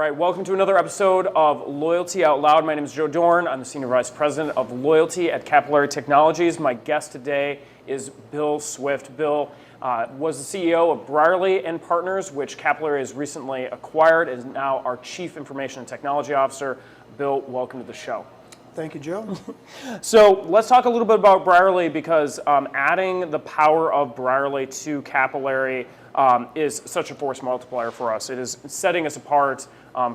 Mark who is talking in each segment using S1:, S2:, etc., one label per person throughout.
S1: right, welcome to another episode of Loyalty Out Loud. My name is Joe Doran. I'm the Senior Vice President of Loyalty at Capillary Technologies. My guest today is Bill Swift. Bill was the CEO of Brierley+Partners, which Capillary has recently acquired, and is now our Chief Information and Technology Officer. Bill, welcome to the show.
S2: Thank you, Joe.
S1: So let's talk a little bit about Brierley, because adding the power of Brierley to Capillary is such a force multiplier for us. It is setting us apart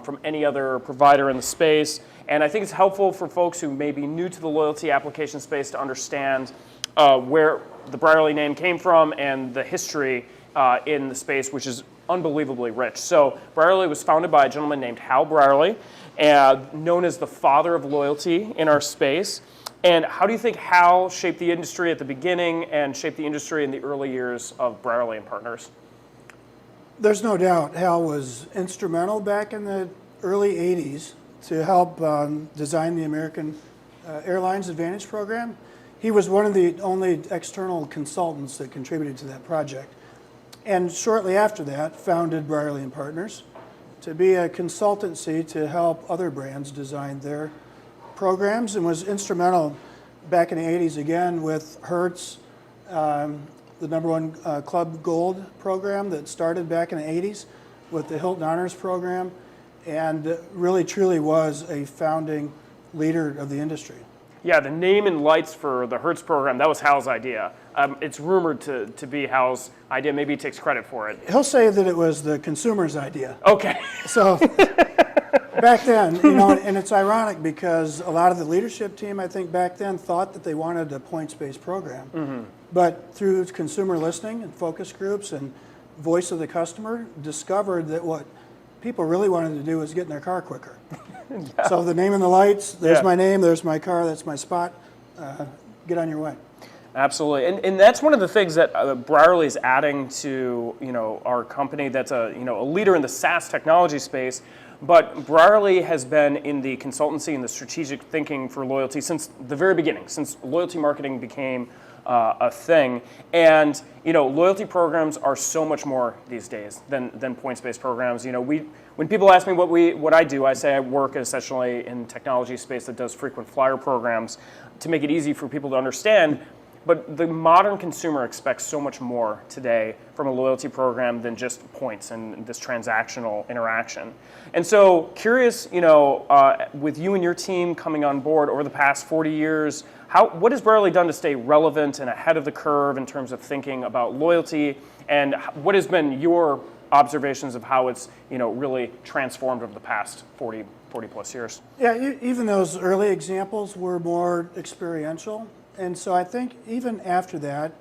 S1: from any other provider in the space. And I think it's helpful for folks who may be new to the loyalty application space to understand where the Brierley name came from and the history in the space, which is unbelievably rich. So Brierley was founded by a gentleman named Hal Brierley, known as the father of loyalty in our space. And how do you think Hal shaped the industry at the beginning and shaped the industry in the early years of Brierley+Partners?
S2: There's no doubt Hal was instrumental back in the early 80s to help design the American Airlines Advantage program. He was one of the only external consultants that contributed to that project. And shortly after that, founded Brierley+Partners to be a consultancy to help other brands design their programs, and was instrumental back in the 80s again with Hertz, the #1 Club Gold program that started back in the 80s with the Hilton Honors program, and really truly was a founding leader of the industry.
S1: Yeah, the name and lights for the Hertz program, that was Hal's idea. It's rumored to be Hal's idea. Maybe he takes credit for it.
S2: He'll say that it was the consumer's idea.
S1: Okay.
S2: So back then, and it's ironic because a lot of the leadership team, I think back then, thought that they wanted a points-based program. Mm-hmm. But through consumer listening and focus groups and voice of the customer, discovered that what people really wanted to do was get in their car quicker. Yeah. So the name and the lights, there's my name, there's my car, that's my spot. Get on your way.
S1: Absolutely, and that's one of the things that Brierley is adding to our company. That's a leader in the SaaS technology space. But Brierley has been in the consultancy and the strategic thinking for loyalty since the very beginning, since loyalty marketing became a thing. And loyalty programs are so much more these days than points-based programs. When people ask me what I do, I say I work essentially in technology space that does frequent flyer programs to make it easy for people to understand. But the modern consumer expects so much more today from a loyalty program than just points and this transactional interaction. And so curious, with you and your team coming on board over the past 40 years, what has Brierley done to stay relevant and ahead of the curve in terms of thinking about loyalty? And what has been your observations of how it's really transformed over the past 40 plus years?
S2: Yeah, even those early examples were more experiential. And so I think even after that,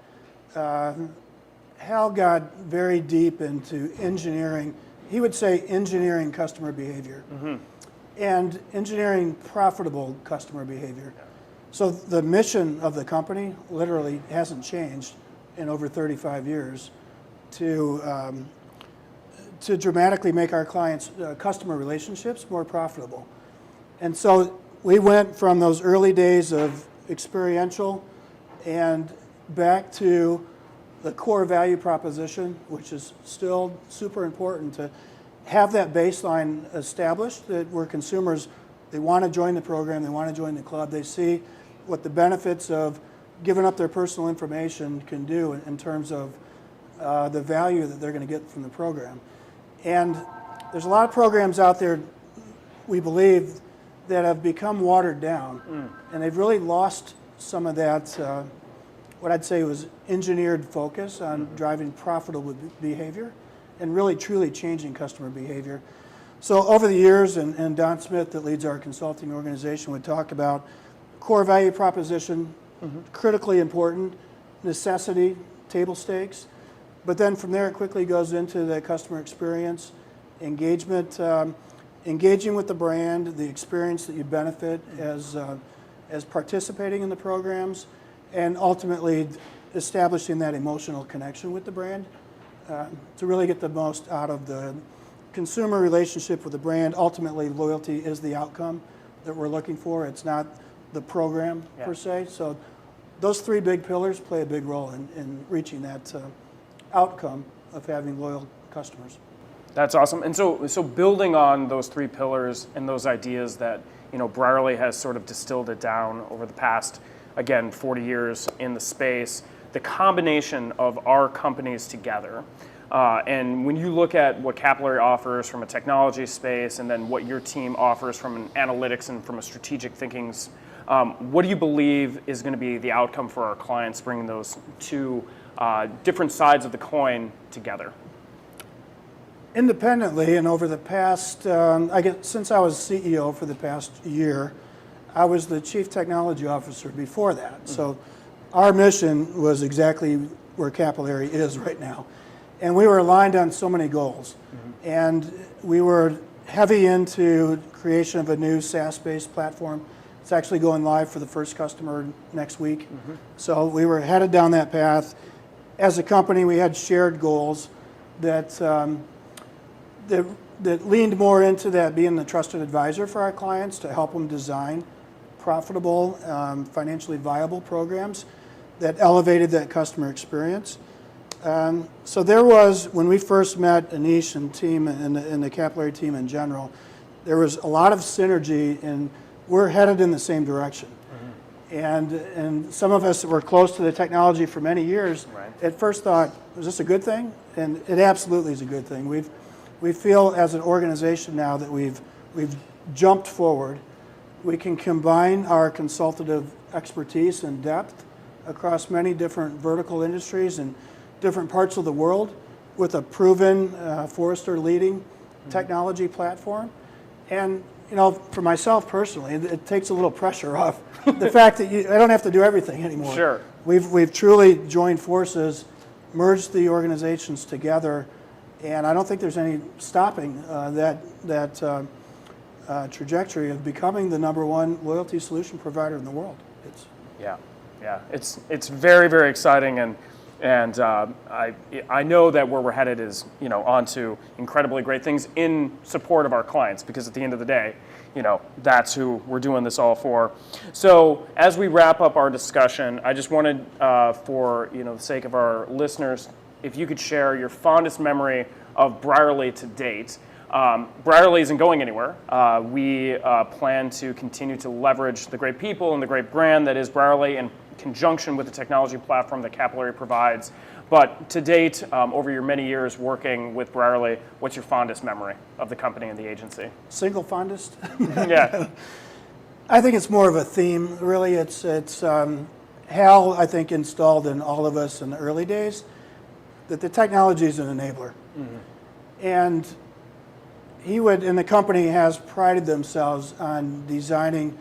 S2: Hal got very deep into engineering. He would say engineering customer behavior, mm-hmm. and engineering profitable customer behavior. Yeah. So the mission of the company literally hasn't changed in over 35 years to dramatically make our clients' customer relationships more profitable. And so we went from those early days of experiential and back to the core value proposition, which is still super important to have that baseline established, that where consumers, they want to join the program, they want to join the club, they see what the benefits of giving up their personal information can do in terms of the value that they're going to get from the program. And there's a lot of programs out there, we believe, that have become watered down, and they've really lost some of that, what I'd say was engineered focus on driving profitable behavior and really truly changing customer behavior. So over the years, and Don Smith, that leads our consulting organization, would talk about core value proposition, critically important, necessity, table stakes, but then from there it quickly goes into the customer experience, engagement, engaging with the brand, the experience that you benefit as participating in the programs, and ultimately establishing that emotional connection with the brand to really get the most out of the consumer relationship with the brand. Ultimately, loyalty is the outcome that we're looking for. It's not the program per se. So those three big pillars play a big role in reaching that outcome of having loyal customers.
S1: That's awesome. And so building on those three pillars and those ideas that, Brierley has sort of distilled it down over the past, again, 40 years in the space, the combination of our companies together. And when you look at what Capillary offers from a technology space and then what your team offers from an analytics and from a strategic thinking, what do you believe is going to be the outcome for our clients bringing those two different sides of the coin together?
S2: Independently, and over the past, since I was CEO for the past year, I was the Chief Technology Officer before that. Mm-hmm. So our mission was exactly where Capillary is right now. And we were aligned on so many goals. Mm-hmm. And we were heavy into creation of a new SaaS-based platform. It's actually going live for the first customer next week. Mm-hmm. So we were headed down that path. As a company, we had shared goals that leaned more into that being the trusted advisor for our clients to help them design profitable, financially viable programs that elevated that customer experience. So there was, when we first met Anish and team and the Capillary team in general, there was a lot of synergy, and we're headed in the same direction. Mm-hmm. And some of us that were close to the technology for many years, right, at first thought, is this a good thing? And it absolutely is a good thing. We feel as an organization now that we've jumped forward. We can combine our consultative expertise and depth across many different vertical industries and different parts of the world with a proven Forrester leading technology platform. And for myself personally, it takes a little pressure off the fact that I don't have to do everything anymore. Sure. We've truly joined forces, merged the organizations together, and I don't think there's any stopping that trajectory of becoming the #1 loyalty solution provider in the world.
S1: It's very, very exciting, and I know that where we're headed is onto incredibly great things in support of our clients, because at the end of the day, that's who we're doing this all for. So as we wrap up our discussion, I just wanted, for the sake of our listeners, if you could share your fondest memory of Brierley to date. Brierley isn't going anywhere. We plan to continue to leverage the great people and the great brand that is Brierley in conjunction with the technology platform that Capillary provides. But to date, over your many years working with Brierley, what's your fondest memory of the company and the agency?
S2: Single fondest?
S1: Yeah.
S2: I think it's more of a theme, really. It's Hal, I think, installed in all of us in the early days that the technology is an enabler. Mm-hmm. And he would, and the company has prided themselves on designing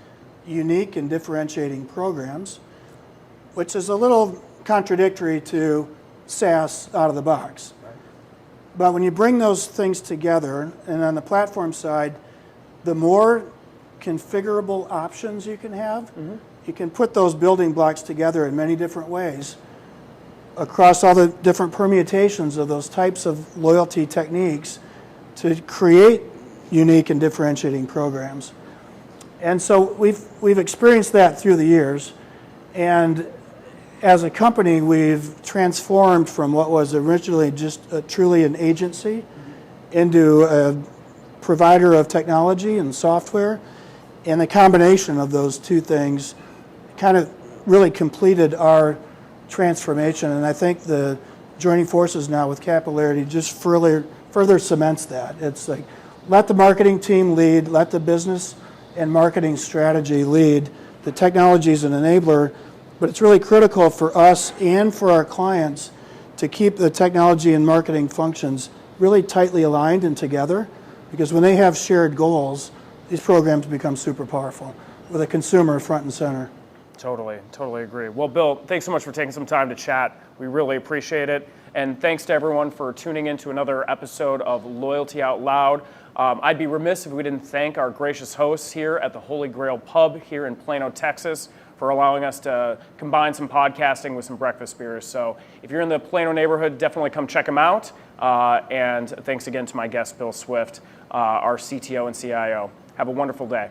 S2: unique and differentiating programs, which is a little contradictory to SaaS out of the box. Right. But when you bring those things together, and on the platform side, the more configurable options you can have, mm-hmm, you can put those building blocks together in many different ways across all the different permutations of those types of loyalty techniques to create unique and differentiating programs. And so we've experienced that through the years, and as a company we've transformed from what was originally just truly an agency into a provider of technology and software, and the combination of those two things kind of really completed our transformation. And I think the joining forces now with Capillary just further cements that. It's like, let the marketing team lead, let the business and marketing strategy lead. The technology is an enabler, but it's really critical for us and for our clients to keep the technology and marketing functions really tightly aligned and together, because when they have shared goals, these programs become super powerful with a consumer front and center.
S1: Totally agree. Well, Bill, thanks so much for taking some time to chat. We really appreciate it. And thanks to everyone for tuning in to another episode of Loyalty Out Loud. I'd be remiss if we didn't thank our gracious hosts here at the Holy Grail Pub here in Plano, Texas, for allowing us to combine some podcasting with some breakfast beers. So if you're in the Plano neighborhood, definitely come check them out. And thanks again to my guest, Bill Swift, our CTO and CIO. Have a wonderful day.